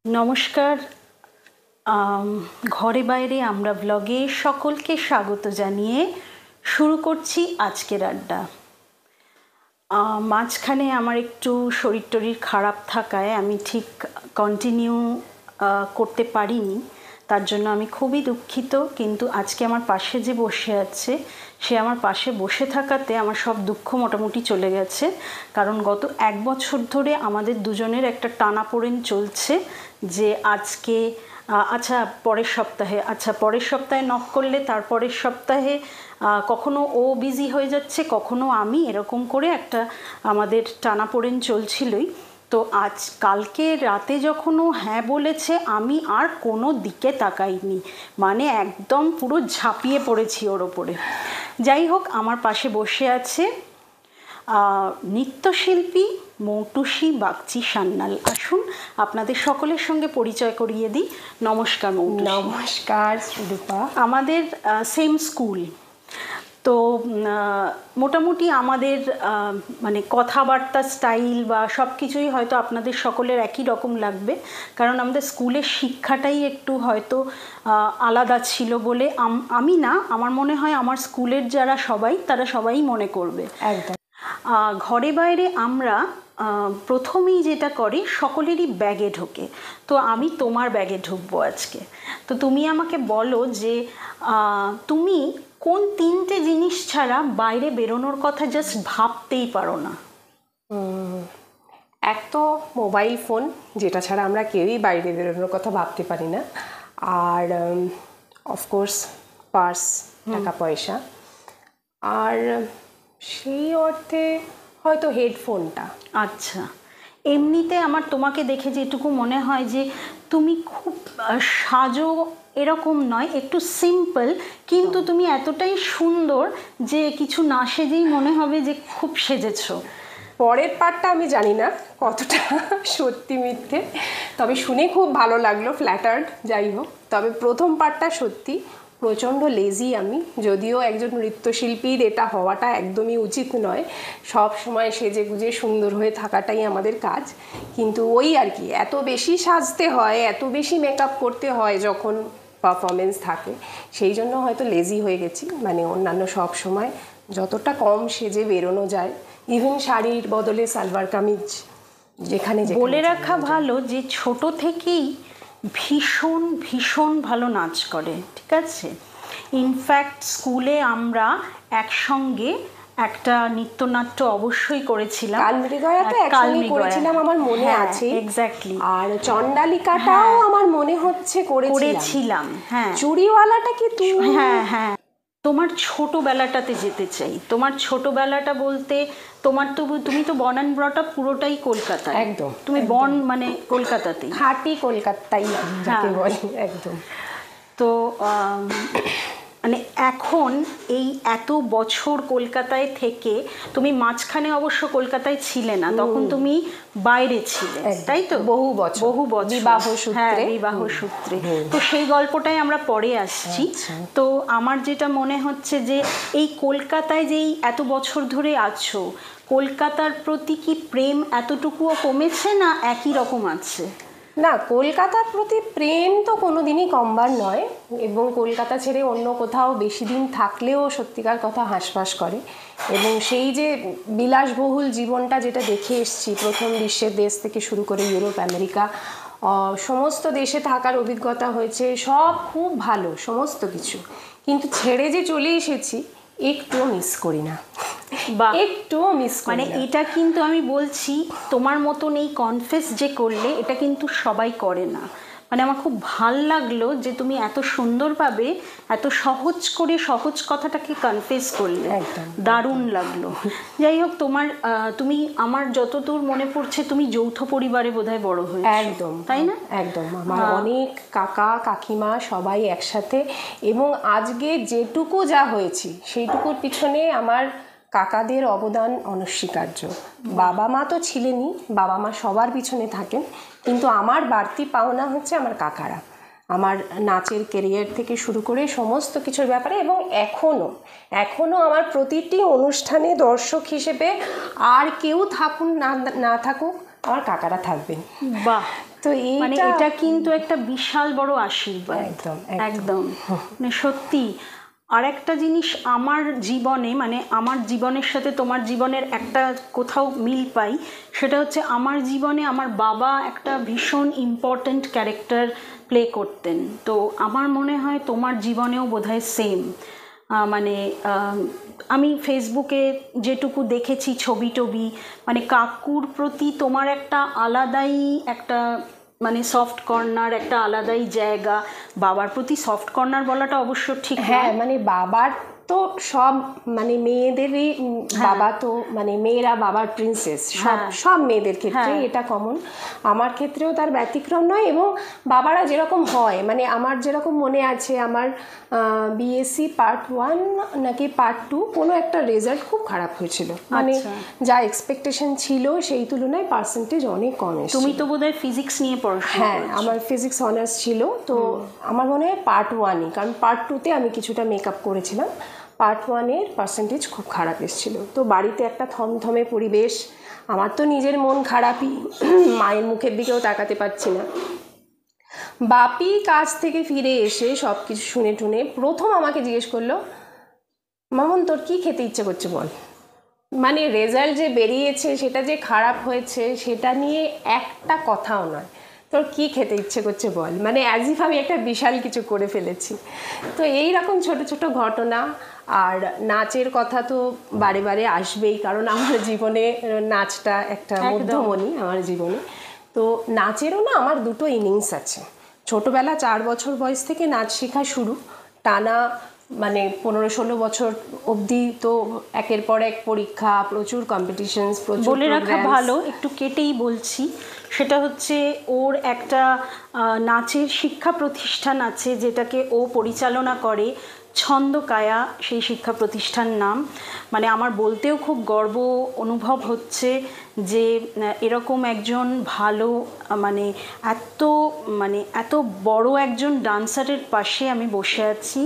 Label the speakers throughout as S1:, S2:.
S1: নমস্কার। ঘরে বাইরে আমরা ব্লগে সকলকে স্বাগত জানিয়ে শুরু করছি আজকের আড্ডা। মাঝখানে আমার একটু শরীর টরীর খারাপ থাকায় আমি ঠিক কন্টিনিউ করতে পারিনি, তার জন্য আমি খুবই দুঃখিত। কিন্তু আজকে আমার পাশে যে বসে আছে সে আমার পাশে বসে থাকাতে আমার সব দুঃখ মোটামুটি চলে গেছে। কারণ গত 1 বছর ধরে আমাদের দুজনের একটা টানাপোড়েন চলছে যে আজকে পরের সপ্তাহে নক করলে তারপরের সপ্তাহে কখনো ও বিজি হয়ে যাচ্ছে, কখনো আমি, এরকম করে একটা আমাদের টানাপোড়েন চলছিলই। তো কালকে রাতে যখন ও হ্যাঁ বলেছে আমি আর কোনো দিকে তাকাইনি, মানে একদম পুরো ঝাঁপিয়ে পড়েছি ওর ওপরে। যাই হোক, আমার পাশে বসে আছে নৃত্যশিল্পী মৌটুসী বাগচি সান্যাল। আসুন আপনাদের সকলের সঙ্গে পরিচয় করিয়ে দিই। নমস্কার মৌটুসী।
S2: নমস্কার শ্রীরূপা।
S1: আমাদের সেম স্কুল, তো মোটামুটি আমাদের মানে কথাবার্তা স্টাইল বা সব কিছুই হয়তো আপনাদের সকলের একই রকম লাগবে, কারণ আমাদের স্কুলের শিক্ষাটাই একটু হয়তো আলাদা ছিল বলে আমি না, আমার মনে হয় আমার স্কুলের যারা সবাই তারা সবাই মনে করবে।
S2: একদম।
S1: ঘরে বাইরে আমরা প্রথমেই যেটা করি সকলেরই ব্যাগে ঢোকে, তো আমি তোমার ব্যাগে ঢুকবো আজকে। তো তুমি আমাকে বলো যে তুমি কোন 3টে জিনিস ছাড়া বাইরে বেরোনোর কথা জাস্ট ভাবতেই পারো না?
S2: এক তো মোবাইল ফোন, যেটা ছাড়া আমরা কেউই বাইরে বেরোনোর কথা ভাবতে পারি না। আর অফকোর্স পার্স, টাকা পয়সা। আর সেই অর্থে হয়তো হেডফোনটা।
S1: আচ্ছা, এমনিতে আমার তোমাকে দেখে যেটুকু মনে হয় যে তুমি খুব সাজো এরকম নয়, একটু সিম্পল, কিন্তু তুমি এতটাই সুন্দর যে কিছু না সেজেই মনে হবে যে খুব সেজেছো।
S2: পরের পার্টটা আমি জানি না কতটা সত্যি মিথ্যে, তবে শুনে খুব ভালো লাগলো, ফ্ল্যাটার্ড। যাই হোক, তবে প্রথম পার্টটা সত্যি। প্রচণ্ড লেজি আমি, যদিও একজন নৃত্যশিল্পীর এটা হওয়াটা একদমই উচিত নয়, সব সময় সেজে গুজে সুন্দর হয়ে থাকাটাই আমাদের কাজ। কিন্তু ওই আর কি, এত বেশি সাজতে হয়, এত বেশি মেকআপ করতে হয় যখন পারফরমেন্স থাকে, সেই জন্য হয়তো লেজি হয়ে গেছি। মানে অন্যান্য সব সময় যতটা কম সেজে বেরোনো যায়, ইভেন শাড়ির বদলে সালোয়ার কামিজ, যেখানে
S1: বলে রাখা ভালো যে ছোট থেকেই ভীষণ ভীষণ ভালো নাচ করে, ঠিক আছে? ইনফ্যাক্ট স্কুলে আমরা একসঙ্গে একটা নৃত্যনাট্য অবশ্যই করেছিলাম।
S2: কালমৃগয়াটা একসঙ্গে করেছিলাম, আমার মনে আছে।
S1: এক্স্যাক্টলি।
S2: আর চণ্ডালিকাটাও আমার মনে হচ্ছে
S1: করেছিলাম। হ্যাঁ,
S2: চুড়িওয়ালাটা কি তুমি?
S1: হ্যাঁ হ্যাঁ। তোমার ছোটবেলাটাতে যেতে চাই। তোমার ছোটবেলাটা বলতে তোমার তো, তুমি তো বর্ন অ্যান্ড ব্রট আপ পুরোটাই কলকাতায়।
S2: একদম।
S1: তুমি বর্ন মানে কলকাতাতেই,
S2: খাঁটি কলকাতাই যাকে বলে। একদম।
S1: তো মানে এখন এই এত বছর কলকাতায় থেকে, তুমি মাঝখানে অবশ্য কলকাতায় ছিলে না, তখন তুমি বাইরে ছিলে, তাই তো? বহু বছর
S2: বিবাহ সূত্রে।
S1: বিবাহ সূত্রে। তো সেই গল্পটাই আমরা পরে আসছি। তো আমার যেটা মনে হচ্ছে যে এই কলকাতায় যেই এত বছর ধরে আছো, কলকাতার প্রতি কি প্রেম এতটুকুও কমেছে না একই রকম আছে?
S2: না, কলকাতার প্রতি প্রেম তো কোনোদিনই কমবার নয়, এবং কলকাতা ছেড়ে অন্য কোথাও বেশি দিন থাকলেও সত্যিকার কথা হাঁসফাঁস করে। এবং সেই যে বিলাসবহুল জীবনটা যেটা দেখে এসেছি, প্রথম বিশ্বের দেশ থেকে শুরু করে ইউরোপ, আমেরিকা, সমস্ত দেশে থাকার অভিজ্ঞতা হয়েছে, সব খুব ভালো সমস্ত কিছু। কিন্তু ছেড়ে যে চলে এসেছি, একটুও মিস করি না, একটুও মিস করি না।
S1: মানে এটা কিন্তু আমি বলছি, তোমার মতন এই কনফেস যে করলে, এটা কিন্তু সবাই করে না। মানে আমার খুব ভাল লাগলো যে তুমি এত সুন্দরভাবে এত সহজ করে সহজ কথাটাকে কনফেস করলে, দারুণ লাগলো। যাই হোক, তুমি আমার যতদূর মনে পড়ছে তুমি যৌথ পরিবারে বোধহয় বড় হয়েছো।
S2: একদম,
S1: তাই না?
S2: একদম। আমার অনেক কাকা কাকিমা সবাই একসাথে, এবং আজকে যেটুকু যা হয়েছি সেইটুকুর পিছনে আমার কাকাদের অবদান অনস্বীকার্য। বাবা মা তো ছিলেনই, বাবা মা সবার পিছনে থাকেন, কিন্তু আমার বাড়তি পাওনা হচ্ছে আমার কাকারা। আমার নাচের ক্যারিয়ার থেকে শুরু করে সমস্ত কিছুর ব্যাপারে, এবং এখনও আমার প্রতিটি অনুষ্ঠানে দর্শক হিসেবে আর কেউ থাকুন না থাকুক, আমার কাকারা থাকবেন।
S1: বাহ,
S2: তো
S1: মানে এটা কিন্তু একটা বিশাল বড় আশীর্বাদ।
S2: একদম
S1: একদম মানে সত্যি। আর একটা জিনিস আমার জীবনে, মানে আমার জীবনের সাথে তোমার জীবনের একটা কোথাও মিল পাই, সেটা হচ্ছে আমার জীবনে আমার বাবা একটা ভীষণ ইম্পর্ট্যান্ট ক্যারেক্টার প্লে করতেন। তো আমার মনে হয় তোমার জীবনেও বোধহয় সেম। মানে আমি ফেসবুকে যেটুকু দেখেছি ছবি টবি, মানে কাকুর প্রতি তোমার একটা আলাদাই একটা মানে সফট কর্নার, একটা আলাদাই জায়গা। বাবার প্রতি সফট কর্নার বলাটা অবশ্য ঠিক না।
S2: হ্যাঁ, মানে বাবার তো সব মানে মেয়েদেরই বাবা তো মানে মেয়েরা বাবার প্রিন্সেস, সব মেয়েদের ক্ষেত্রে এটা কমন। আমার ক্ষেত্রেও তার ব্যতিক্রম নয়। এবং বাবারা যেরকম হয়, মানে আমার যেরকম মনে আছে, আমার বিএসসি পার্ট 1 নাকি পার্ট 2 কোনো একটা রেজাল্ট খুব খারাপ হয়েছিল, মানে যা এক্সপেকটেশন ছিল সেই তুলনায় পার্সেন্টেজ অনেক কম এসেছিল।
S1: তুমি তো বোধহয় ফিজিক্স নিয়ে পড়াশোনা?
S2: হ্যাঁ, আমার ফিজিক্স অনার্স ছিল। তো আমার মনে হয় পার্ট 1-ই, কারণ পার্ট 2-তে আমি কিছুটা মেকআপ করেছিলাম। পার্ট 1-এর পার্সেন্টেজ খুব খারাপ এসেছিল। তো বাড়িতে একটা থমথমে পরিবেশ, আমার তো নিজের মন খারাপই, মায়ের মুখের দিকেও তাকাতে পারছি না। বাপি কাজ থেকে ফিরে এসে সব কিছু শুনে টুনে প্রথম আমাকে জিজ্ঞেস করলো, মামুন তোর কি খেতে ইচ্ছে করছে বল। মানে রেজাল্ট যে বেরিয়েছে সেটা যে খারাপ হয়েছে সেটা নিয়ে একটা কথাও নয়, তোর কি খেতে ইচ্ছে করছে বল। মানে অ্যাজ ইফ আমি একটা বিশাল কিছু করে ফেলেছি। তো এই রকম ছোট ছোট ঘটনা। আর নাচের কথা তো বারে বারে আসবেই, কারণ আমার জীবনে নাচটা একটা মধ্যমণি আমার জীবনে। তো নাচেরও না আমার দুটো ইনিংস আছে। ছোটবেলা 4 বছর বয়স থেকে নাচ শেখা শুরু, টানা মানে 15-16 বছর অবধি তো একের পর এক পরীক্ষা, প্রচুর কম্পিটিশনস, প্রচুর
S1: বলে রাখা ভালো, একটু কেটেই বলছি। সেটা হচ্ছে ওর একটা নাচের শিক্ষা প্রতিষ্ঠান আছে যেটাকে ও পরিচালনা করে, ছন্দকায়া সেই শিক্ষা প্রতিষ্ঠান নাম। মানে আমার বলতেও খুব গর্ব অনুভব হচ্ছে যে এরকম একজন ভালো মানে এত বড় একজন ডান্সারের পাশে আমি বসে আছি।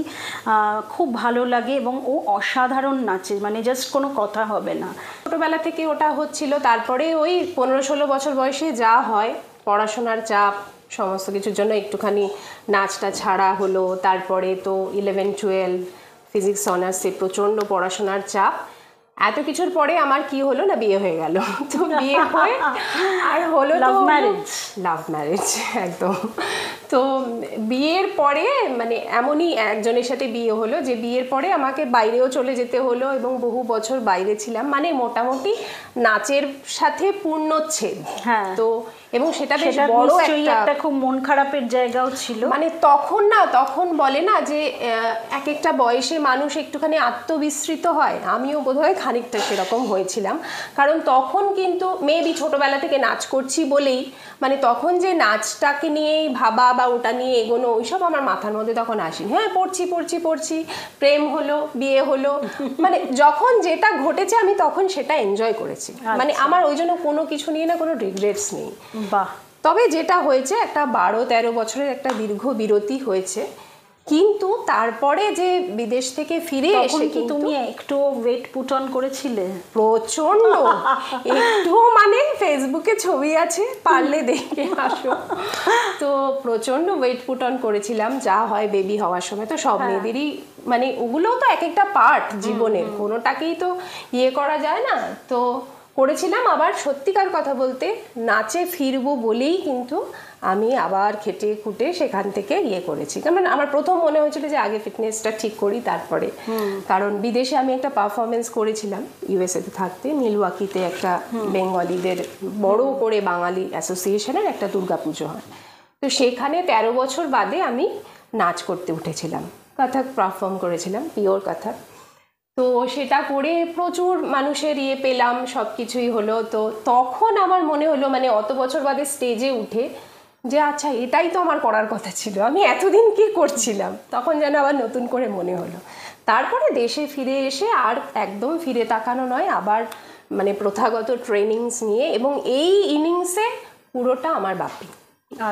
S1: খুব ভালো লাগে এবং ও অসাধারণ নাচে, মানে জাস্ট কোনো কথা হবে না।
S2: ছোটোবেলা থেকে ওটা হচ্ছিল। তারপরে ওই 15-16 বছর বয়সে যা হয়, পড়াশোনার চাপ, সমস্ত কিছুর জন্য একটুখানি নাচটা ছাড়া হলো। তারপরে তো 11-12 ফিজিক্স অনার্সে প্রচণ্ড পড়াশোনার চাপ। এত কিছুর পরে আমার কি হলো না, বিয়ে হয়ে গেল। তো বিয়ে হয়ে আর হলো
S1: লাভ
S2: ম্যারেজ একদম। তো বিয়ের পরে মানে এমনই একজনের সাথে বিয়ে হলো যে বিয়ের পরে আমাকে বাইরেও চলে যেতে হলো এবং বহু বছর বাইরে ছিলাম, মানে মোটামুটি নাচের সাথে পূর্ণচ্ছেদ।
S1: হ্যাঁ,
S2: তো এবং সেটা বেশ বড়
S1: একটা খুব মন খারাপের জায়গাও ছিল।
S2: মানে তখন বলে না যে এক একটা বয়সে মানুষ একটুখানি আত্মবিস্মৃত হয়, আমিও বোধহয় খানিকটা সেরকম হয়েছিলাম। কারণ তখন কিন্তু মেবি ছোটবেলা থেকে নাচ করছি বলেই মানে তখন যে নাচটাকে নিয়েই ভাবা বা ওটা নিয়ে এগোনো ওইসব আমার মাথার মধ্যে তখন আসেনি। হ্যাঁ, পড়ছি, প্রেম হলো, বিয়ে হলো, মানে যখন যেটা ঘটেছে আমি তখন সেটা এনজয় করেছি। মানে আমার ওই জন্য কোনো কিছু নিয়ে না কোনো রিগ্রেটস নেই।
S1: বাহ।
S2: তবে যেটা হয়েছে একটা 12-13 বছরের একটা দীর্ঘ বিরতি হয়েছে, কিন্তু তারপরে যে বিদেশ থেকে ফিরে এসে
S1: কি তুমি একটু ওয়েট পুট অন করেছিলে?
S2: প্রচন্ড, একটু মানে ফেসবুকে ছবি আছে, পারলে দেখে আসো। তো প্রচন্ড ওয়েট পুট অন করেছিলাম, যা হয় বেবি হওয়ার সময়। তো সব মেয়েদেরই মানে ওগুলোও তো এক একটা পার্ট জীবনের, কোনোটাকেই তো ইয়ে করা যায় না। তো করেছিলাম। আবার সত্যিকার কথা বলতে নাচে ফিরবো বলেই কিন্তু আমি আবার খেটে খুঁটে সেখান থেকে ইয়ে করেছি। কারণ আমার প্রথম মনে হয়েছিল যে আগে ফিটনেসটা ঠিক করি তারপরে, কারণ বিদেশে আমি একটা পারফরমেন্স করেছিলাম ইউএসএতে থাকতে, মিলওয়াকিতে একটা বেঙ্গলিদের বড় করে বাঙালি অ্যাসোসিয়েশনের একটা দুর্গাপুজো হয়। তো সেখানে 13 বছর বাদে আমি নাচ করতে উঠেছিলাম, কথক পারফর্ম করেছিলাম, পিওর কথক। তো সেটা করে প্রচুর মানুষের ইয়ে পেলাম, সব কিছুই হলো। তো তখন আমার মনে হলো মানে অত বছর বাদে স্টেজে উঠে যে আচ্ছা এটাই তো আমার করার কথা ছিল, আমি এতদিন কি করছিলাম, তখন যেন আবার নতুন করে মনে হলো। তারপরে দেশে ফিরে এসে আর একদম ফিরে তাকানো নয়, আবার মানে প্রথাগত ট্রেনিংস নিয়ে, এবং এই ইনিংসে পুরোটা আমার বাপি।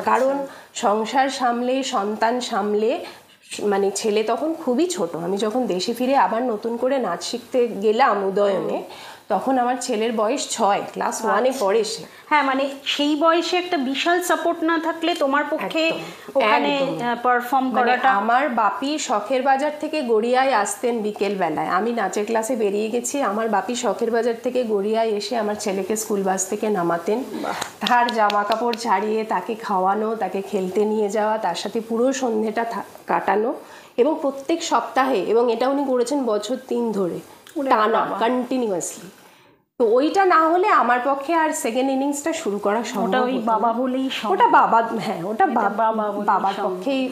S2: কারণ সংসার সামলে, সন্তান সামলে, মানে ছেলে তখন খুবই ছোট, আমি যখন দেশে ফিরে আবার নতুন করে নাচ শিখতে গেলাম উদয়নে, তখন আমার ছেলের বয়স 6, ক্লাস 1-এ পড়ে সে।
S1: হ্যাঁ, মানে সেই বয়সে একটা বিশাল সাপোর্ট না থাকলে তোমার পক্ষে ওখানে পারফর্ম করাটা।
S2: আমার বাপি শখের বাজার থেকে গড়িয়ায় আসতেন বিকেল বেলায়, আমি নাচের ক্লাসে বেরিয়ে গেছি, আমার বাপি শখের বাজার থেকে গড়িয়ায় এসে আমার ছেলেকে স্কুল বাস থেকে নামাতেন, তার জামা কাপড় ছাড়িয়ে তাকে খাওয়ানো, তাকে খেলতে নিয়ে যাওয়া, তার সাথে পুরো সন্ধ্যেটা কাটানো, এবং প্রত্যেক সপ্তাহে, এবং এটা উনি করেছেন বছর 3 ধরে টানা কন্টিনিউয়াসলি। তো ওইটা না হলে আমার পক্ষে আর সেকেন্ড ইনিংসটা শুরু করা সম্ভব।
S1: ওই বাবা বলেই
S2: ওটা বাবা, হ্যাঁ ওটা বাবার পক্ষেই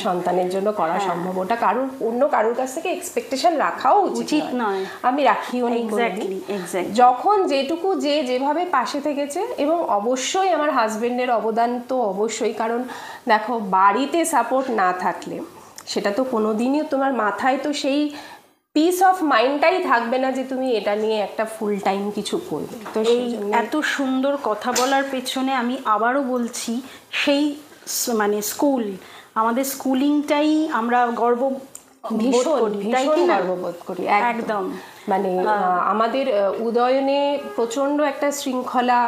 S2: সন্তানের জন্য করা সম্ভব। ওটা অন্য কারোর কাছ থেকে এক্সপেকটেশন রাখাও উচিত নয়, আমি রাখিও নি। যখন যেটুকু যেভাবে পাশে থেকেছে, এবং অবশ্যই আমার হাজবেন্ডের অবদান তো অবশ্যই, কারণ দেখো বাড়িতে সাপোর্ট না থাকলে সেটা তো কোনোদিনই তোমার মাথায় তো সেই পিস অফ মাইন্ডটাই থাকবে না যে তুমি এটা নিয়ে একটা ফুল টাইম কিছু করবে। তো
S1: এই এত সুন্দর কথা বলার পেছনে আমি আবারও বলছি, সেই মানে স্কুল, আমাদের স্কুলিংটাই আমরা
S2: ভীষণ গর্ববোধ করি একদম। মানে আমাদের উদয়নে প্রচন্ড একটা শৃঙ্খলা।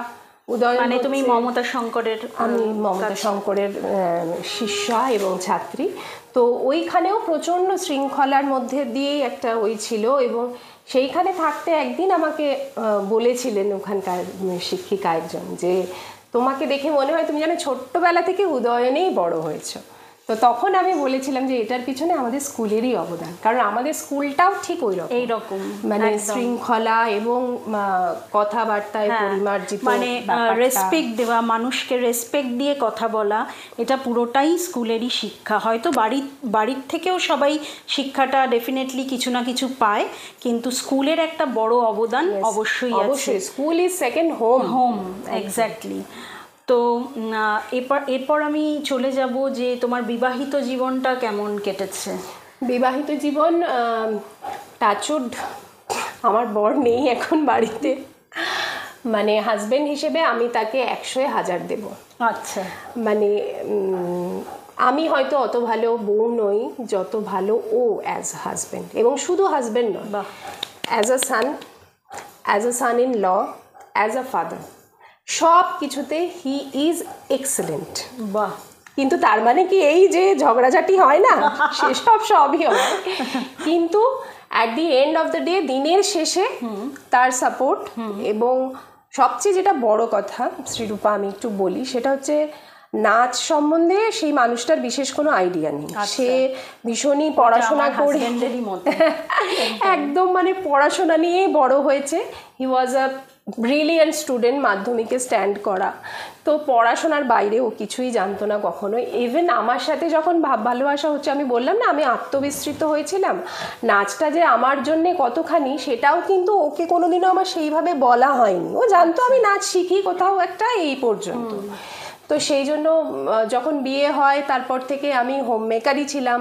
S1: মানে তুমি মমতা শঙ্করের,
S2: আমি মমতা শঙ্করের শিষ্যা এবং ছাত্রী, তো ওইখানেও প্রচণ্ড শৃঙ্খলার মধ্যে দিয়েই একটা ওই ছিল। এবং সেইখানে থাকতে একদিন আমাকে বলেছিলেন ওখানকার শিক্ষিকা একজন, যে তোমাকে দেখে মনে হয় তুমি যেন ছোট্টবেলা থেকে উদয়নেই বড় হয়েছো। তো তখন আমি বলেছিলাম যে এটার পিছনে আমাদের স্কুলেরই অবদান, কারণ আমাদের স্কুলটাও ঠিক এইরকম, মানে শৃঙ্খলা এবং কথাবার্তায় পরিমার্জিত,
S1: মানে রেসপেক্ট দেওয়া, মানুষকে রেসপেক্ট দিয়ে কথা বলা, এটা পুরোটাই স্কুলেরই শিক্ষা। হয়তো বাড়ির থেকেও সবাই শিক্ষাটা ডেফিনেটলি কিছু না কিছু পায়, কিন্তু স্কুলের একটা বড় অবদান অবশ্যই আছে।
S2: School is second home.
S1: Exactly. তো এরপর আমি চলে যাব যে তোমার বিবাহিত জীবনটা কেমন কেটেছে?
S2: বিবাহিত জীবন, টাচউড আমার বর নেই এখন বাড়িতে, মানে হাজবেন্ড হিসেবে আমি তাকে 100-1000 দেব।
S1: আচ্ছা,
S2: মানে আমি হয়তো অত ভালো বউ নই যত ভালো ও অ্যাজ হাজবেন্ড, এবং শুধু হাজবেন্ড নয়, as a son in law, as a father, সব কিছুতে হি ইজ এক্সেলেন্ট।
S1: বাহ।
S2: কিন্তু তার মানে কি এই যে ঝগড়াঝাটি হয় না, সেসব সবই হয়, কিন্তু at the end of the day, দিনের শেষে তার সাপোর্ট। এবং সবচেয়ে যেটা বড় কথা শ্রীরূপা আমি একটু বলি, সেটা হচ্ছে নাচ সম্বন্ধে সেই মানুষটার বিশেষ কোনো আইডিয়া নেই। সে ভীষণই পড়াশোনা করে, একদম মানে পড়াশোনা নিয়েই বড় হয়েছে। হি ওয়াজ আ ব্রিলিয়েন্ট স্টুডেন্ট, মাধ্যমিকে স্ট্যান্ড করা, তো পড়াশোনার বাইরে ও কিছুই জানতো না কখনোই। ইভেন আমার সাথে যখন ভালোবাসা হচ্ছে, আমি বললাম না আমি আত্মবিস্মৃত হয়েছিলাম, নাচটা যে আমার জন্যে কতখানি সেটাও কিন্তু ওকে কোনোদিনও আমার সেইভাবে বলা হয়নি। ও জানতো আমি নাচ শিখি কোথাও একটা, এই পর্যন্ত। তো সেই জন্য যখন বিয়ে হয় তারপর থেকে আমি হোম মেকারই ছিলাম।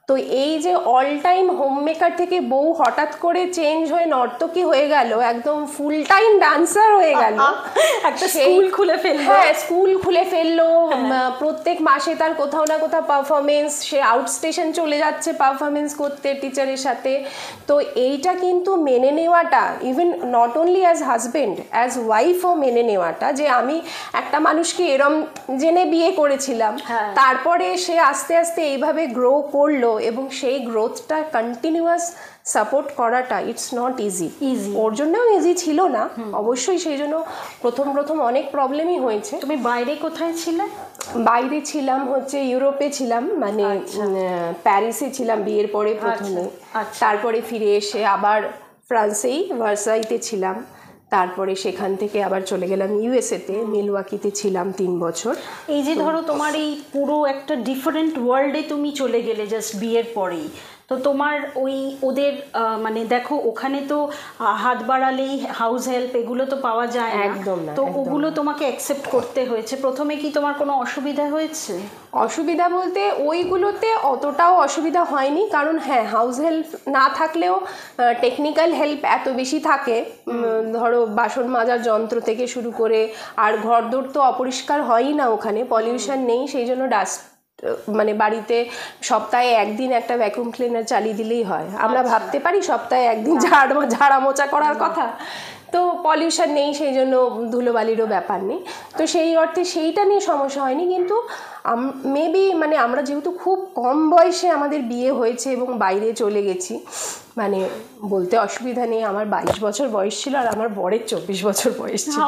S2: তো এই যে অল টাইম হোম মেকার থেকে বউ হঠাৎ করে চেঞ্জ হয়ে নর্তকী হয়ে গেল, একদম ফুল টাইম ডান্সার হয়ে গেল,
S1: একটা স্কুল খুলে ফেললো।
S2: হ্যাঁ, স্কুল খুলে ফেললো, প্রত্যেক মাসে তার কোথাও না কোথাও পারফরমেন্স, সে আউট স্টেশন চলে যাচ্ছে পারফরমেন্স করতে টিচারের সাথে। তো এইটা কিন্তু মেনে নেওয়াটা, even not only as husband, as ওয়াইফও মেনে নেওয়াটা, যে আমি একটা মানুষকে এরম জেনে বিয়ে করেছিলাম, তারপরে সে আস্তে আস্তে এইভাবে গ্রো করলো, এবং সেই গ্রোথটা কন্টিনিউয়াস সাপোর্ট করাটা, ইটস নট ইজি। ওর জন্যও ইজি ছিল না অবশ্যই, সেই জন্য প্রথম অনেক প্রবলেমই হয়েছে।
S1: তুমি বাইরে কোথায় ছিলে?
S2: বাইরে ছিলাম হচ্ছে ইউরোপে ছিলাম, মানে প্যারিসে ছিলাম বিয়ের পরে প্রথমে, তারপরে ফিরে এসে আবার ফ্রান্সেই ভার্সাইতে ছিলাম, তারপরে সেখান থেকে আবার চলে গেলাম ইউএসএতে, মিলওয়াকিতে ছিলাম 3 বছর।
S1: এই যে ধরো তোমার এই পুরো একটা ডিফারেন্ট ওয়ার্ল্ডে তুমি চলে গেলে জাস্ট বিয়ের পরেই, তো তোমার ওদের মানে দেখো ওখানে তো হাত বাড়ালেই হাউস হেল্প এগুলো তো পাওয়া যায় না,
S2: একদম না।
S1: তো ওগুলো তোমাকে অ্যাকসেপ্ট করতে হয়েছে। প্রথমে কি তোমার কোনো অসুবিধা হয়েছে?
S2: অসুবিধা বলতে ওইগুলোতে অতটাও অসুবিধা হয়নি, কারণ হ্যাঁ হাউস হেল্প না থাকলেও টেকনিক্যাল হেল্প এত বেশি থাকে, ধরো বাসন মাজার যন্ত্র থেকে শুরু করে, আর ঘরদোর তো অপরিষ্কার হয়ই না ওখানে, পলিউশন নেই, সেই জন্য মানে বাড়িতে সপ্তাহে একদিন একটা ভ্যাকুয়াম ক্লিনার চালিয়ে দিলেই হয়। আমরা ভাবতে পারি সপ্তাহে একদিন ঝাড়া মোছা করার কথা, তো পলিউশন নেই, সেই জন্য ধুলোবালিরও ব্যাপার নেই। তো সেই অর্থে সেইটা নিয়ে সমস্যা হয়নি। কিন্তু মেবি মানে আমরা যেহেতু খুব কম বয়সে আমাদের বিয়ে হয়েছে এবং বাইরে চলে গেছি, মানে বলতে অসুবিধা নেই, আমার 22 বছর বয়স ছিল আর আমার বরের 24 বছর বয়স ছিল।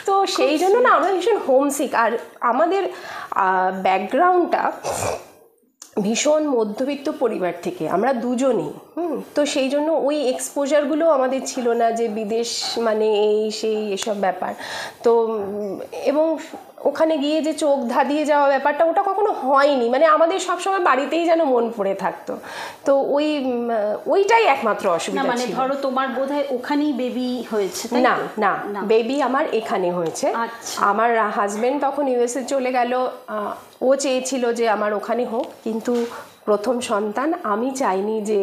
S2: তো সেই জন্য না আমরা ভীষণ হোমসিক। আর আমাদের ব্যাকগ্রাউন্ডটা ভীষণ মধ্যবিত্ত পরিবার থেকে, আমরা দুজনেই। তো সেই জন্য ওই এক্সপোজারগুলো আমাদের ছিল না যে বিদেশ মানে এই সেই এসব ব্যাপার। তো এবং ওখানে গিয়ে যে চোখ ধাঁধিয়ে যাওয়া ব্যাপারটা ওটা কখনো হয়নি, মানে আমাদের সবসময় বাড়িতেই যেন মন পড়ে থাকতো। তো ওইটাই একমাত্র অসুবিধা
S1: মানে
S2: ছিল।
S1: ধরো তোমার বোধহয় ওখানেই বেবি হয়েছে?
S2: না না, বেবি আমার এখানে হয়েছে। আমার হাজবেন্ড তখন ইউএসএ চলে গেল, ও চেয়েছিল যে আমার ওখানে হোক, কিন্তু প্রথম সন্তান, আমি চাইনি যে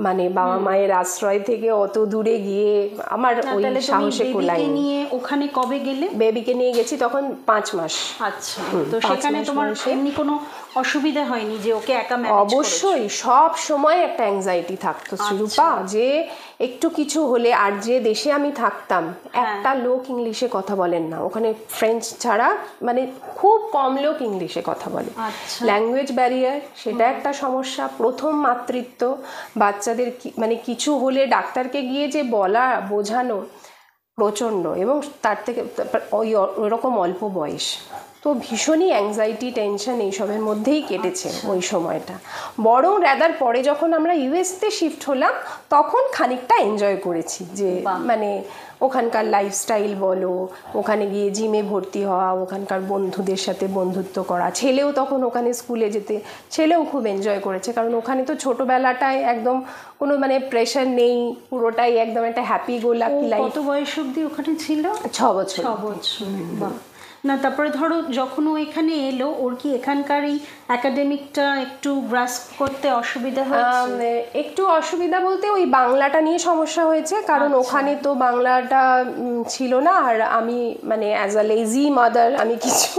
S2: মানে বাবা মায়ের আশ্রয় থেকে অত দূরে গিয়ে আমার ওই সাহসে কোলাইনি।
S1: নিয়ে ওখানে কবে গেলে?
S2: বেবিকে নিয়ে গেছি তখন 5 মাস।
S1: আচ্ছা, তো সেখানে তোমার এমনি কোনো অসুবিধা হয়নি যে ওকে একা ম্যানেজ?
S2: অবশ্যই, সব সময় একটা অ্যাংজাইটি থাকতো শ্রীরূপা, যে একটু কিছু হলে। আর যে দেশে আমি থাকতাম, একটা লোক ইংলিশে কথা বলেন না ওখানে, ফ্রেঞ্চ ছাড়া মানে খুব কম লোক ইংলিশে কথা বলে। ল্যাঙ্গুয়েজ ব্যারিয়ার, সেটা একটা সমস্যা। প্রথম মাতৃত্ব, বাচ্চাদের মানে কিছু হলে ডাক্তারকে গিয়ে যে বলা বোঝানো প্রচণ্ড, এবং তার থেকে ওইরকম অল্প বয়স, তো ভীষণই অ্যাংজাইটি, টেনশন এইসবের মধ্যেই কেটেছে ওই সময়টা। বরং রাদার পরে যখন আমরা ইউএসতে শিফট হলাম তখন খানিকটা এনজয় করেছি, যে মানে ওখানকার লাইফস্টাইল বলো, ওখানে গিয়ে জিমে ভর্তি হওয়া, ওখানকার বন্ধুদের সাথে বন্ধুত্ব করা। ছেলেও তখন ওখানে স্কুলে যেতে, ছেলেও খুব এনজয় করেছে, কারণ ওখানে তো ছোটোবেলাটায় একদম কোনো মানে প্রেশার নেই, পুরোটাই একদম একটা হ্যাপি গো লাকি লাইফ।
S1: কত বয়স অবধি ওখানে ছিল?
S2: 6 বছর।
S1: 6 বছর। বাহ। না, তারপরে ধরো যখন ও এখানে এলো, ওর কি এখানকার এই একাডেমিকটা একটু গ্রাস্প করতে অসুবিধা হয়েছে?
S2: একটু অসুবিধা বলতে ওই বাংলাটা নিয়ে সমস্যা হয়েছে, কারণ ওখানে তো বাংলাটা ছিল না। আর আমি মানে অ্যাজ আ লেজি মাদার আমি কিছু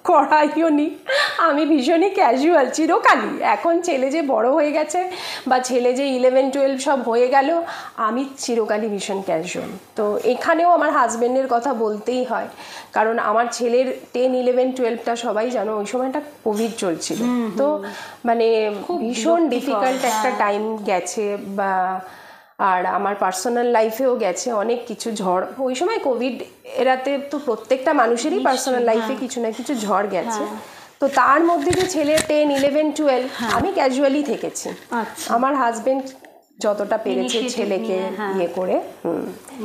S2: করাইও নি, আমি ভীষণই ক্যাজুয়াল চিরকালই। এখন ছেলে যে বড় হয়ে গেছে বা ছেলে যে 11-12 সব হয়ে গেল, আমি চিরকালই ভীষণ ক্যাজুয়াল। তো এখানেও আমার হাজবেন্ডের কথা বলতেই হয়, কারণ আমার ছেলের 10, 11, 12টা সবাই জানো ওই সময়টা কোভিড চলছিল। তো মানে ভীষণ ডিফিকাল্ট একটা টাইম গেছে, বা আর আমার পার্সোনাল লাইফেও গেছে অনেক কিছু ঝড়। ওই সময় কোভিড এরাতে তো প্রত্যেকটা মানুষেরই পার্সোনাল লাইফে কিছু না কিছু ঝড় গেছে। তো তার মধ্যে যে ছেলের 10, 11, 12 আমি ক্যাজুয়ালি থেকেছি। আমার হাজবেন্ড যতটা পেরেছে ছেলেকে ইয়ে করে।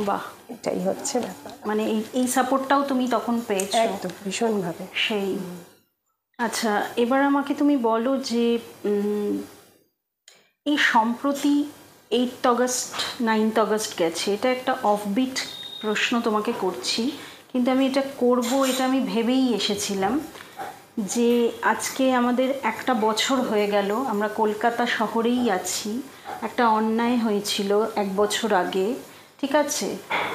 S1: বাহ,
S2: এটাই হচ্ছে ব্যাপার।
S1: মানে এই সাপোর্টটাও তুমি তখন পেয়েছো?
S2: একদম, ভীষণভাবে।
S1: সেই। আচ্ছা, এবার আমাকে তুমি বলো যে এই সম্প্রতি 8 অগস্ট 9 অগস্ট গেছে, এটা একটা অফবিট প্রশ্ন তোমাকে করছি, কিন্তু আমি এটা করব, এটা আমি ভেবেই এসেছিলাম যে আজকে আমাদের 1 বছর হয়ে গেল, আমরা কলকাতা শহরেই আছি। একটা অন্যায় হয়েছিল 1 বছর আগে, ঠিক আছে?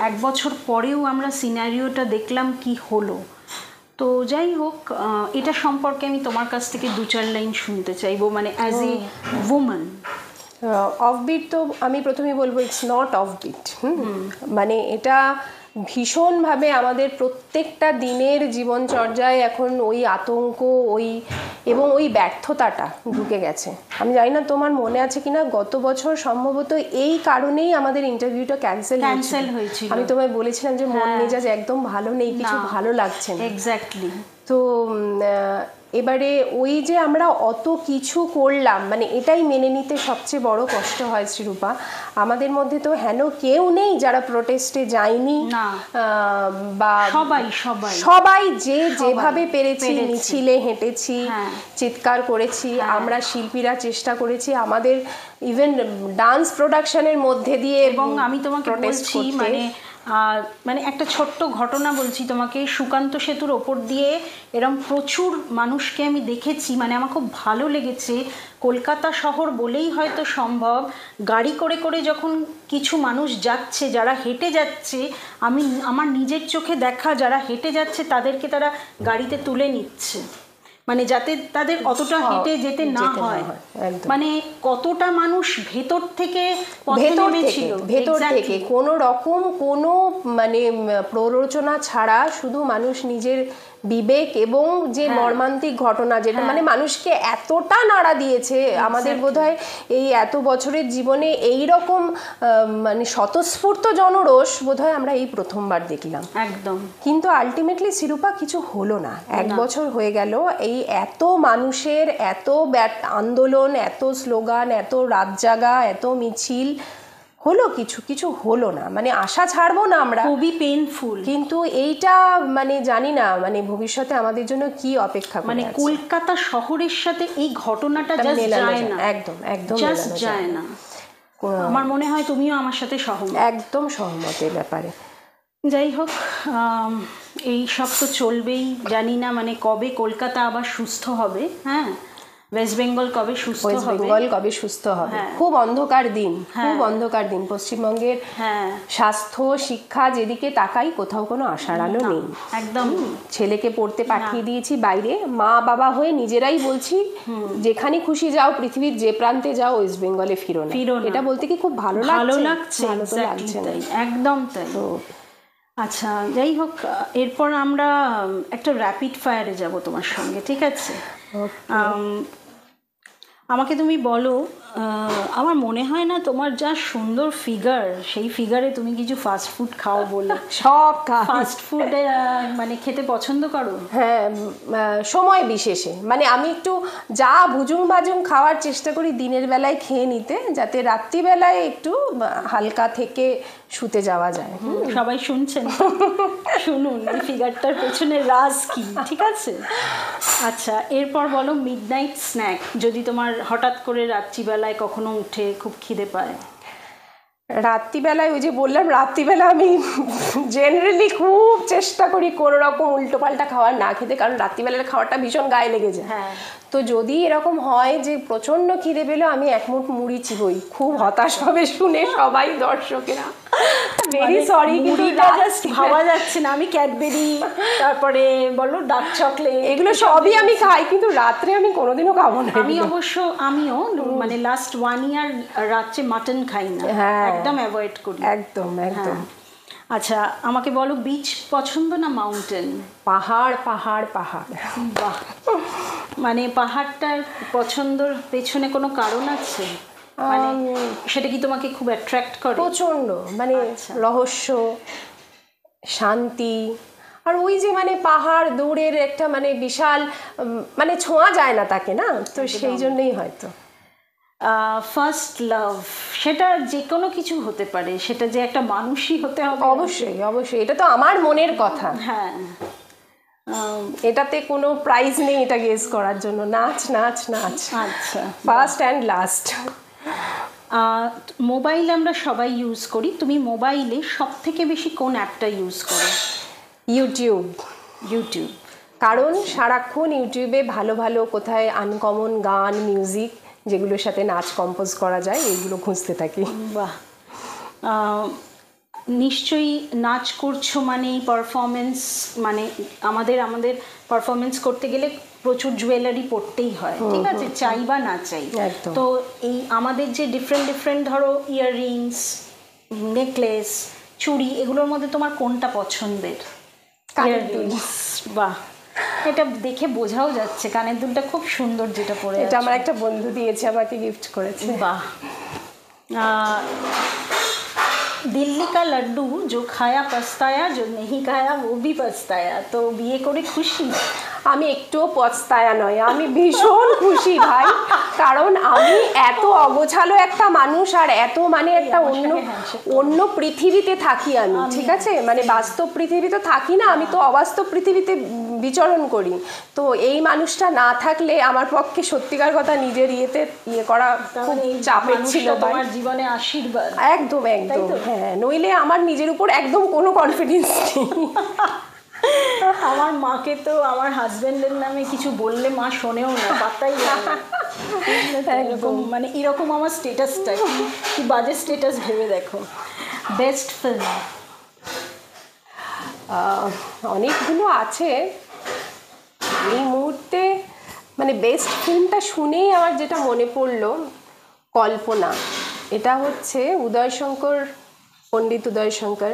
S1: 1 বছর পরেও আমরা সিনারিওটা দেখলাম কি হলো। তো যাই হোক, এটা সম্পর্কে আমি তোমার কাছ থেকে 2-4 লাইন শুনতে চাইবো, মানে অ্যাজ এ উমেন।
S2: অফবিট তো আমি প্রথমেই বলবো ইটস নট অফবিট। মানে এটা ভীষণভাবে আমাদের প্রত্যেকটা দিনের জীবনচর্যায় এখন ওই আতঙ্ক, এবং ওই ব্যর্থতাটা ঢুকে গেছে। আমি জানি না তোমার মনে আছে কিনা, গত বছর সম্ভবত এই কারণেই আমাদের ইন্টারভিউটা ক্যান্সেল হয়েছিল। আমি তোমায় বলেছিলাম যে মন মেজাজ একদম ভালো নেই, কিছু ভালো লাগছে না।
S1: এক্স্যাক্টলি।
S2: তো এবারে ওই যে আমরা অত কিছু করলাম, মানে এটাই মেনে নিতে সবচেয়ে বড় কষ্ট হয় শ্রীরূপা। আমাদের মধ্যে তো হেন কেউ নেই যারা প্রোটেস্টে যায়নি, বা সবাই যেভাবে পেরেছি মিছিলে হেঁটেছি, চিৎকার করেছি। আমরা শিল্পীরা চেষ্টা করেছি আমাদের ইভেন ডান্স প্রোডাকশনের মধ্যে দিয়ে।
S1: এবং আমি তোমাকে বলছি, মানে একটা ছোট্ট ঘটনা বলছি তোমাকে, সুকান্ত সেতুর ওপর দিয়ে এরম প্রচুর মানুষকে আমি দেখেছি, মানে আমার খুব ভালো লেগেছে। কলকাতা শহর বলেই হয়তো সম্ভব, গাড়ি করে করে যখন কিছু মানুষ যাচ্ছে, যারা হেঁটে যাচ্ছে, আমার নিজের চোখে দেখা, যারা হেঁটে যাচ্ছে তাদেরকে তারা গাড়িতে তুলে নিচ্ছে। মানে যাতে তাদের অতটা হেঁটে যেতে না হয়। মানে কতটা মানুষ ভেতর থেকে
S2: ভেতর থেকে কোনো রকম কোনো মানে প্ররোচনা ছাড়া শুধু মানুষ নিজের বিবেক এবং যে মর্মান্তিক ঘটনা যেটা মানে মানুষকে এতটা নাড়া দিয়েছে, আমাদের বোধহয় এই এত বছরের জীবনে এই রকম মানে স্বতঃস্ফূর্ত জনরোষ বোধহয় আমরা এই প্রথমবার দেখলাম।
S1: একদম।
S2: কিন্তু আলটিমেটলি শিরূপা কিছু হলো না। 1 বছর হয়ে গেল, এই এত মানুষের এত আন্দোলন, এত স্লোগান, এত রাত জাগা, এত মিছিল, হলো কিছু হলো না। মানে আশা ছাড়বো না আমরা,
S1: খুবই পেইনফুল।
S2: কিন্তু এইটা মানে জানি না মানে ভবিষ্যতে আমাদের জন্য কি অপেক্ষা করে।
S1: মানে কলকাতা শহরের সাথে এই ঘটনাটা জাস্ট যায় না,
S2: একদম একদম
S1: জাস্ট যায় না। আমার মনে হয় তুমিও আমার সাথে সহমত।
S2: একদম সহমত এই ব্যাপারে।
S1: যাই হোক, এই সব তো চলবেই। জানি না মানে কবে কলকাতা আবার সুস্থ হবে। হ্যাঁ, ওয়েস্ট বেঙ্গল কবে সুস্থ হবে,
S2: ওয়েস্ট বেঙ্গল কবে সুস্থ হবে। খুব অন্ধকার দিন, খুব অন্ধকার দিন। পশ্চিমবঙ্গের স্বাস্থ্য শিক্ষা যেদিকে তাকাই কোথাও কোনো আশার আলো নেই
S1: একদম।
S2: ছেলেকে পড়তে পাঠিয়ে দিয়েছি বাইরে, মা বাবা হয়ে নিজেরাই বলছি যেখানে খুশি যাও, পৃথিবীর যে প্রান্তে যাও, ওয়েস্ট বেঙ্গলে ফিরো না। এটা বলতে কি খুব ভালো লাগছে।
S1: ভালো তো লাগছে না, একদম তাই। আচ্ছা, যাই হোক, এরপর আমরা একটা র্যাপিড ফায়ারে যাব তোমার সঙ্গে, ঠিক আছে? আমাকে তুমি বলো, আমার মনে হয় না তোমার যা সুন্দর ফিগার, সেই ফিগারে তুমি কিছু ফাস্ট ফুড খাও বলে।
S2: সব
S1: ফাস্ট ফুড মানে খেতে পছন্দ করো?
S2: হ্যাঁ, সময় বিশেষে। মানে আমি একটু যা ভুজুং বাজুং খাওয়ার চেষ্টা করি দিনের বেলায় খেয়ে নিতে, যাতে রাত্রিবেলায় একটু হালকা থেকে শুতে যাওয়া যায়।
S1: সবাই শুনছেন, শুনুন এই ফিগারটার পেছনে রাজ কি, ঠিক আছে? আচ্ছা, এরপর বলো মিডনাইট স্ন্যাক, যদি তোমার হঠাৎ করে রাত্রিবেলায় কখনো উঠে খুব খিদে পায়।
S2: রাত্রিবেলায় ওই যে বললাম, রাত্রিবেলা আমি জেনারেলি খুব চেষ্টা করি কোনো রকম উল্টোপাল্টা খাবার না খেতে, কারণ রাত্রিবেলার খাবারটা ভীষণ গায়ে লেগে যায়। তো যদি এরকম হয় যে প্রচন্ড খিদে পেলো, আমি এক মুঠ মুড়ি চিবোই। খুব হতাশ হবে শুনে সবাই দর্শকেরা, ভেরি সরি, কিন্তু
S1: জাস্ট ভাবা যাচ্ছে না। আমি ক্যাডবেরি, তারপরে বলো ডার্ক চকলেট,
S2: এগুলো সবই আমি খাই, কিন্তু রাত্রে আমি কোনোদিনও খাবো না।
S1: আমিও মানে লাস্ট 1 ইয়ার রাত্রে মাটন খাই না, একদম অ্যাভয়েড করি।
S2: একদম একদম।
S1: আচ্ছা, আমাকে বলো বিচ পছন্দ না মাউন্টেন?
S2: পাহাড় পাহাড় পাহাড়।
S1: বাহ, মানে পাহাড়টার পছন্দর পেছনে কোনো কারণ আছে? মানে সেটা কি তোমাকে খুব অ্যাট্রাক্ট করে?
S2: প্রচন্ড, মানে রহস্য, শান্তি, আর ওই যে মানে পাহাড় দূরের একটা মানে বিশাল, মানে ছোঁয়া যায় না তাকে, না? তো সেই জন্যই হয়তো।
S1: ফার্স্ট লাভ, সেটা যে কোনো কিছু হতে পারে, সেটা যে একটা মানুষই হতে হবে?
S2: অবশ্যই অবশ্যই, এটা তো আমার মনের কথা।
S1: হ্যাঁ,
S2: এটাতে কোনো প্রাইজ নেই এটা গেস করার জন্য। নাচ নাচ নাচ।
S1: আচ্ছা,
S2: ফার্স্ট অ্যান্ড লাস্ট।
S1: মোবাইল আমরা সবাই ইউজ করি, তুমি মোবাইলে সব থেকে বেশি কোন অ্যাপটা ইউজ করো?
S2: ইউটিউব।
S1: ইউটিউব,
S2: কারণ সারাক্ষণ ইউটিউবে ভালো ভালো কোথায় আনকমন গান, মিউজিক, যেগুলোর সাথে নাচ কম্পোজ করা যায়, এইগুলো খুঁজতে থাকি।
S1: বাহ, নিশ্চয়ই নাচ করছো মানে পারফরমেন্স, মানে আমাদের পারফরমেন্স করতে গেলে প্রচুর জুয়েলারি পরতেই হয়, ঠিক আছে, চাই বা না চাই। তো এই আমাদের যে ডিফারেন্ট ধরো ইয়াররিংস, নেকলেস, চুড়ি, এগুলোর মধ্যে তোমার কোনটা পছন্দের? বাহ, এটা দেখে বোঝাও যাচ্ছে কানের দুলটা খুব সুন্দর যেটা পরে।
S2: এটা আমার একটা বন্ধু দিয়েছে, আমাকে গিফট করেছে।
S1: বাহ। দিল্লি কা লাড্ডু जो खाया पछताया, जो नहीं खाया वो भी पछताया। তো বিয়ে করে খুশি?
S2: আমি একটুও পছতায়া নয়, আমি ভীষণ খুশি ভাই। কারণ আমি এত অগোছালো একটা মানুষ, আর এত মানে একটা অন্য পৃথিবীতে থাকি আমি, ঠিক আছে? মানে বাস্তব পৃথিবীতে থাকি না, আমি তো অবাস্তব পৃথিবীতে বিচরণ করি। তো এই মানুষটা না থাকলে আমার পক্ষে সত্যিকার কথা নিজের ইয়ে করা খুব চাপের ছিল।
S1: তোমার জীবনে আশীর্বাদ।
S2: একদম একদম, হ্যাঁ, নইলে আমার নিজের উপর একদম কোনো কনফিডেন্স নেই।
S1: আমার মাকে তো আমার হাজবেন্ডের নামে কিছু বললে মা শোনেও না, পাত্তাই দেয় না। এরকম মানে এরকম আমার স্টেটাসটা, কি বাজে স্টেটাস ভেবে দেখো। Best film?
S2: অনেকগুলো আছে, এই মুহূর্তে মানে বেস্ট ফিল্মটা শুনেই আমার যেটা মনে পড়লো কল্পনা, এটা হচ্ছে পণ্ডিত উদয় শঙ্কর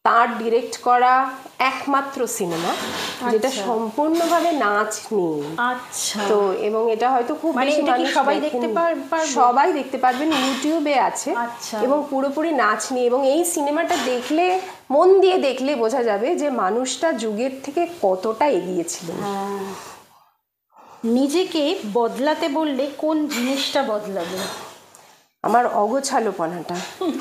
S2: তার ডিরেক্ট করা একমাত্র সিনেমা যেটা সম্পূর্ণভাবে নাচ নিয়ে।
S1: আচ্ছা,
S2: তো এবং এটা হয়তো খুব
S1: মানে
S2: বেশি
S1: এটা কি
S2: মানুষ
S1: সবাই
S2: দেখেনি।
S1: দেখতে পারবে?
S2: সবাই দেখতে পারবেন, ইউটিউবে আছে।
S1: আচ্ছা।
S2: এবং পুরোপুরি নাচ নিয়ে, এবং এই সিনেমাটা দেখলে, মন দিয়ে দেখলে বোঝা যাবে যে মানুষটা যুগের থেকে কতটা এগিয়েছিলেন।
S1: নিজেকে বদলাতে বললে কোন জিনিসটা বদলাবে?
S2: আমার অগোছালোপনাটা।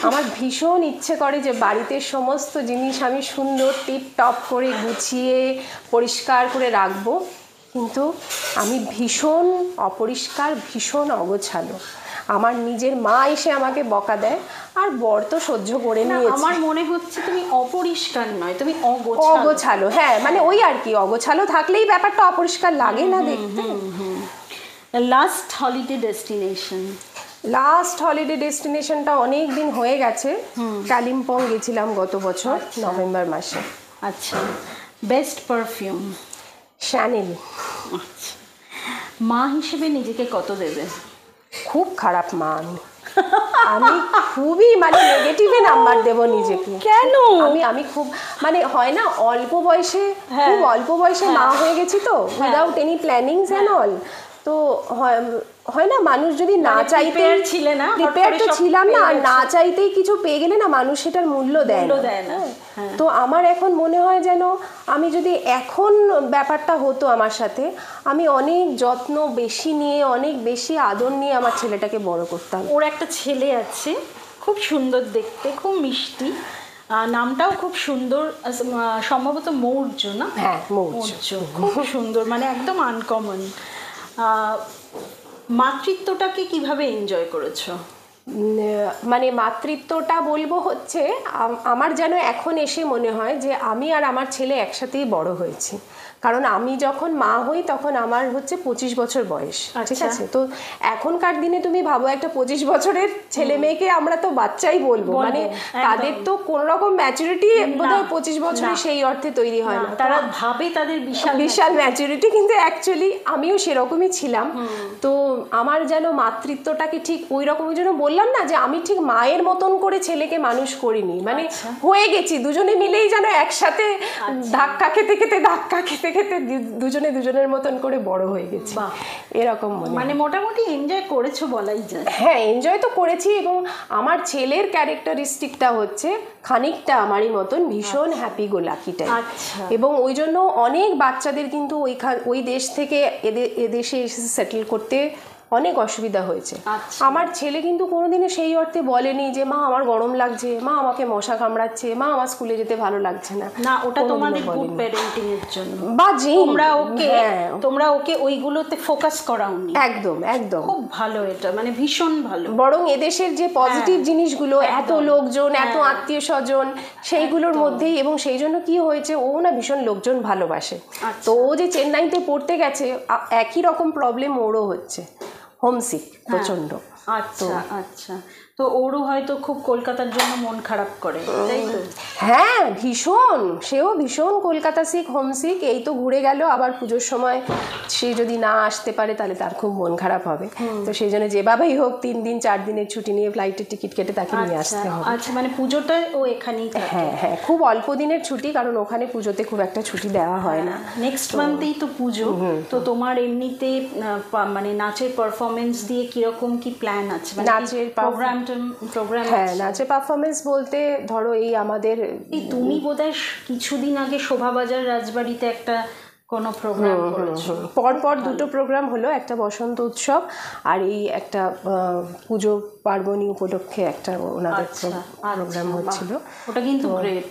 S2: আমার ভীষণ ইচ্ছে করে যে বাড়িতে সমস্ত জিনিস আমি সুন্দর টিপ টপ করে গুছিয়ে পরিষ্কার করে রাখবো, কিন্তু আমি ভীষণ অপরিষ্কার, ভীষণ অগোছালো। আমার নিজের মা এসে আমাকে বকা দেয়, আর বর তো সহ্য করে নিয়েছে।
S1: আমার মনে হচ্ছে তুমি অপরিষ্কার নয়, তুমি
S2: অগোছালো। হ্যাঁ, মানে ওই আর কি, অগোছালো থাকলেই ব্যাপারটা অপরিষ্কার লাগে না দেখতে।
S1: Last holiday destination?
S2: Last holiday ডেস্টিনেশনটা অনেক দিন হয়ে গেছে। কালিম্পং গেছিলাম গত বছর নভেম্বর মাসে।
S1: আচ্ছা, বেস্ট পারফিউম?
S2: শ্যানেল।
S1: আচ্ছা, মা হিসেবে নিজেকে কত দেবে?
S2: খুব খারাপ মা আমি খুবই মানে নেগেটিভে নাম্বার দেব নিজেকে।
S1: কেন?
S2: আমি খুব মানে হয় না অল্প বয়সে, খুব অল্প বয়সে মা হয়ে গেছি তো, without any plannings and all. তো হয় না, মানুষ যদি না চাইতে প্রিপেয়ার তো ছিলাম না, আর না চাইতেই কিছু পেয়ে গেলে না মানুষ সেটার মূল্য দেয় না। তো আমার এখন মনে হয় যেন আমি যদি এখন ব্যাপারটা হতো আমার সাথে, আমি অনেক যত্ন বেশি নিয়ে, অনেক বেশি আদর নিয়ে আমার ছেলেটাকে বড় করতাম।
S1: ওর একটা ছেলে আছে, খুব সুন্দর দেখতে, খুব মিষ্টি, নামটাও খুব সুন্দর, সম্ভবত মৌর্য না?
S2: হ্যাঁ, মৌর্য।
S1: খুব সুন্দর, মানে একদম আনকমন। মাতৃত্বটাকে কিভাবে এনজয় করেছো?
S2: মানে মাতৃত্বটা বলবো হচ্ছে আমার যেন এখন এসে মনে হয় যে আমি আর আমার ছেলে একসাথেই বড় হয়েছি। কারণ আমি যখন মা হই তখন আমার হচ্ছে 25 বছর বয়স, ঠিক আছে? তো এখনকার দিনে তুমি ভাবো একটা 25 বছরের ছেলে মেয়েকে আমরা তো বাচ্চাই বলবো, মানে তাদের তো কোন রকম ম্যাচুরিটি বোধহয় 25 বছরে সেই অর্থে তৈরি হয় না।
S1: তারা ভাবে তাদের
S2: বিশাল ম্যাচুরিটি, কিন্তু অ্যাকচুয়ালি আমিও সেরকমই ছিলাম। তো আমার যেন মাতৃত্বটাকে ঠিক ওই রকমের জন্য বললাম না যে আমি ঠিক মায়ের মতন করে ছেলেকে মানুষ করিনি, মানে হয়ে গেছি দুজনে মিলেই যেন একসাথে ধাক্কা খেতে খেতে দুজনে দুজনের মতন করে বড় হয়ে গেছি, এরকম
S1: মানে মোটামুটি এনজয় করেছো বলাই যায়।
S2: হ্যাঁ, এনজয় তো করেছি, এবং আমার ছেলের ক্যারেক্টারিস্টিকটা হচ্ছে খানিকটা আমারই মতন ভীষণ হ্যাপি গো লাকি টাইপ। এবং ওই জন্য অনেক বাচ্চাদের কিন্তু ওই দেশ থেকে এদেশে এসে সেটেল করতে অনেক অসুবিধা হয়েছে। আমার ছেলে কিন্তু কোনোদিনও সেই অর্থে বলেনি যে মা আমার গরম লাগছে, মা আমাকে মশা কামড়াচ্ছে, মা আমার স্কুলে যেতে ভালো লাগছে না।
S1: না, ওটা তোমাদের গুড প্যারেন্টিং এর জন্য,
S2: বা
S1: তোমরা ওকে ওইগুলোতে ফোকাস করাওনি।
S2: একদম একদম
S1: খুব ভালো, এটা মানে ভীষণ ভালো।
S2: বরং এদেশের যে পজিটিভ জিনিসগুলো, এত লোকজন, এত আত্মীয় স্বজন, সেইগুলোর মধ্যেই, এবং সেই জন্য কি হয়েছে, ও না ভীষণ লোকজন ভালোবাসে। তো ও যে চেন্নাইতে পড়তে গেছে, একই রকম প্রবলেম ওরও হচ্ছে, হোমসিক প্রচন্ড।
S1: আচ্ছা আচ্ছা, তো ওরও হয়তো খুব কলকাতার জন্য মন খারাপ করে, তাই তো?
S2: হ্যাঁ, ভীষণ, সেও ভীষণ কলকাতা সিক, হোমসিক। এই তো ঘুরে গেল, আবার পুজোর সময় সে যদি না আসতে পারে তাহলে তার খুব মন খারাপ হবে। তো সেই জন্য যেভাবেই হোক 3 দিন 4 দিনের ছুটি নিয়ে ফ্লাইটের টিকিট কেটে তাকে নিয়ে আসতে হবে।
S1: আচ্ছা, মানে পুজোটা ও এখানেই থাকে?
S2: হ্যাঁ হ্যাঁ, খুব অল্প দিনের ছুটি, কারণ ওখানে পুজোতে খুব একটা ছুটি দেওয়া হয় না।
S1: নেক্সট মান্থেই তো পুজো, তো তোমার এমনিতে মানে নাচের পারফরমেন্স দিয়ে কিরকম কি প্ল্যান আছে?
S2: নাচের প্রোগ্রাম, হ্যাঁ, নাচের পারফরমেন্স বলতে ধরো এই আমাদের
S1: তুমি বোধহয় কিছুদিন আগে শোভাবাজার রাজবাড়িতে একটা কোনো প্রোগ্রাম করেছো?
S2: পরপর 2টো প্রোগ্রাম হলো, একটা বসন্ত উৎসব আর এই একটা পুজো পার্বণী উপলক্ষে একটা ওনাদের প্রোগ্রাম হচ্ছিল।
S1: ওটা কিন্তু গ্রেট।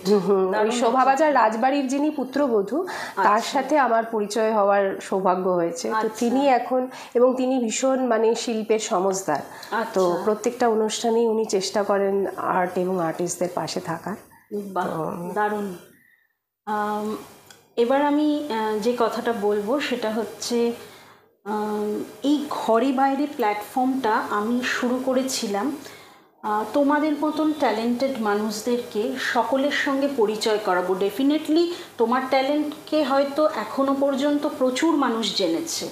S2: ওই শোভাবাজার রাজবাড়ির যিনি পুত্রবধূ, তার সাথে আমার পরিচয় হওয়ার সৌভাগ্য হয়েছে। তো তিনি এখন, এবং তিনি ভীষণ মানে শিল্পের সমজদার, তো প্রত্যেকটা অনুষ্ঠানেই উনি চেষ্টা করেন আর্ট এবং আর্টিস্টদের পাশে থাকার।
S1: দারুণ। এবার আমি যে কথাটা বলবো সেটা হচ্ছে, এই ঘরে বাইরে প্ল্যাটফর্মটা আমি শুরু করেছিলাম তোমাদের মতন ট্যালেন্টেড মানুষদেরকে সকলের সঙ্গে পরিচয় করাবো। ডেফিনেটলি তোমার ট্যালেন্টকে হয়তো এখনো পর্যন্ত প্রচুর মানুষ জেনেছে,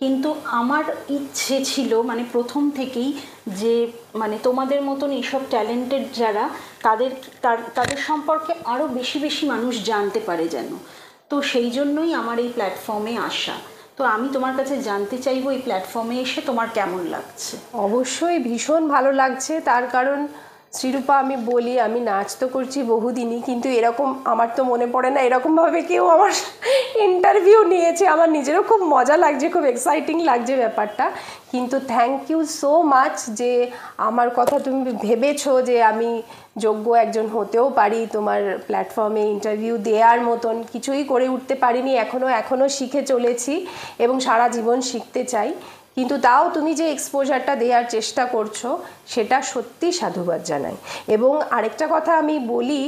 S1: কিন্তু আমার ইচ্ছে ছিল মানে প্রথম থেকেই যে মানে তোমাদের মতন এইসব ট্যালেন্টেড যারা তাদের সম্পর্কে আরও বেশি বেশি মানুষ জানতে পারে যেন। তো সেই জন্যই আমার এই প্ল্যাটফর্মে আসা। তো আমি তোমার কাছে জানতে চাইবো এই প্ল্যাটফর্মে এসে তোমার কেমন লাগছে।
S2: অবশ্যই ভীষণ ভালো লাগছে, তার কারণ শ্রীরূপা আমি বলি আমি নাচ তো করছি বহুদিনই, কিন্তু এরকম আমার তো মনে পড়ে না এরকমভাবে কেউ আমার ইন্টারভিউ নিয়েছে। আমার নিজেরও খুব মজা লাগছে, খুব এক্সাইটিং লাগছে ব্যাপারটা। কিন্তু থ্যাংক ইউ সো মাচ যে আমার কথা তুমি ভেবেছো যে আমি যোগ্য একজন হতেও পারি, তোমার প্ল্যাটফর্মে ইন্টারভিউ দেওয়ার মতন কিছুই করে উঠতে পারিনি, এখনও শিখে চলেছি এবং সারা জীবন শিখতে চাই। কিন্তু তাও তুমি যে এক্সপোজারটা দেওয়ার চেষ্টা করছো সেটা সত্যি সাধুবাদ জানাই। এবং আরেকটা কথা আমি বলি,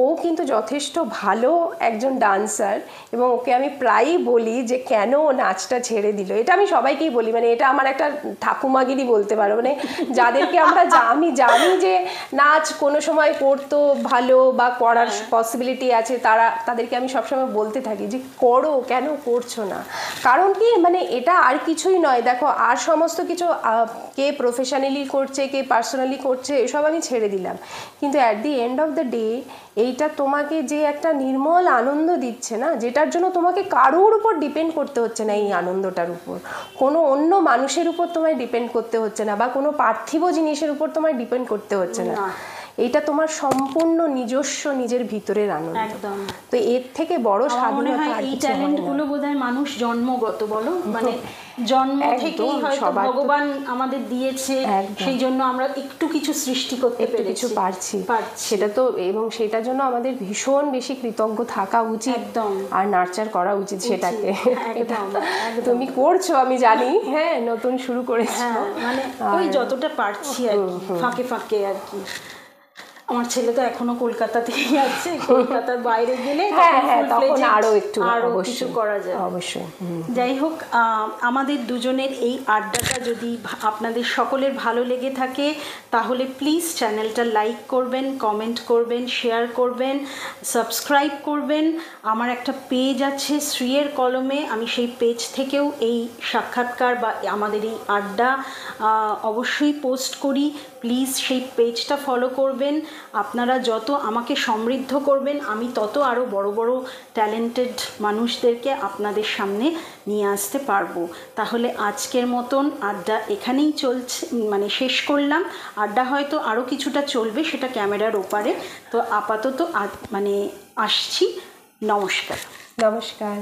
S2: ও কিন্তু যথেষ্ট ভালো একজন ডান্সার এবং ওকে আমি প্রায়ই বলি যে কেন ও নাচটা ছেড়ে দিল। এটা আমি সবাইকেই বলি, মানে এটা আমার একটা ঠাকুমাগিরি বলতে পারো, মানে যাদেরকে আমি জানি যে নাচ কোনো সময় করতো ভালো বা করার পসিবিলিটি আছে তাদেরকে আমি সবসময় বলতে থাকি যে করো, কেন করছো না। কারণ কি মানে এটা আর কিছুই নয়, দেখো আর সমস্ত কিছু কে প্রফেশনালি করছে কে পার্সোনালি করছে এসব আমি ছেড়ে দিলাম, কিন্তু at the end of the day এইটা তোমাকে যে একটা নির্মল আনন্দ দিচ্ছে না, যেটার জন্য তোমাকে কারোর উপর ডিপেন্ড করতে হচ্ছে না, এই আনন্দটার উপর কোনো অন্য মানুষের উপর তোমায় ডিপেন্ড করতে হচ্ছে না বা কোনো পার্থিব জিনিসের উপর তোমায় ডিপেন্ড করতে হচ্ছে না, এটা তোমার সম্পূর্ণ নিজস্ব নিজের ভিতরের আনন্দ।
S1: একদম।
S2: তো এর থেকে বড় স্বাধীনতা আর
S1: এই
S2: কিছু হয় না।
S1: ট্যালেন্টগুলো বোধহয় মানুষ জন্মগত, বলো মানে জন্ম থেকেই হয়তো ভগবান আমাদের দিয়েছে, সেই জন্য আমরা একটু কিছু সৃষ্টি করতে পেরেছি,
S2: পারছি। সেটা তো, এবং সেটার জন্য আমাদের ভীষণ বেশি কৃতজ্ঞ থাকা উচিত আর নার্চার করা উচিত সেটাকে। তুমি করছো আমি জানি, হ্যাঁ নতুন শুরু করেছো,
S1: মানে ওই যতটা পারছি আর কি, ফাঁকে ফাঁকে আর কি। আমার ছেলে তো এখনো কলকাতাতেই আছে, কলকাতার বাইরে গেলে
S2: তখন আরো
S1: কিছু করা যায়
S2: অবশ্যই।
S1: যাই হোক, আমাদের দুজনের এই আড্ডাটা যদি আপনাদের সকলের ভালো লেগে থাকে তাহলে প্লিজ চ্যানেলটা লাইক করবেন, কমেন্ট করবেন, শেয়ার করবেন, সাবস্ক্রাইব করবেন। আমার একটা পেজ আছে শ্রীয়ের কলমে, আমি সেই পেজ থেকেও এই সাক্ষাৎকার বা আমাদের এই আড্ডা অবশ্যই পোস্ট করি। প্লিজ সেই পেজটা ফলো করবেন। আপনারা যত আমাকে সমৃদ্ধ করবেন আমি তত আরও বড় বড় ট্যালেন্টেড মানুষদেরকে আপনাদের সামনে নিয়ে আসতে পারবো। তাহলে আজকের মতন আড্ডা এখানেই চলছে, মানে শেষ করলাম। আড্ডা হয়তো আরও কিছুটা চলবে, সেটা ক্যামেরার ওপারে। তো আপাতত মানে আসছি। নমস্কার।
S2: নমস্কার।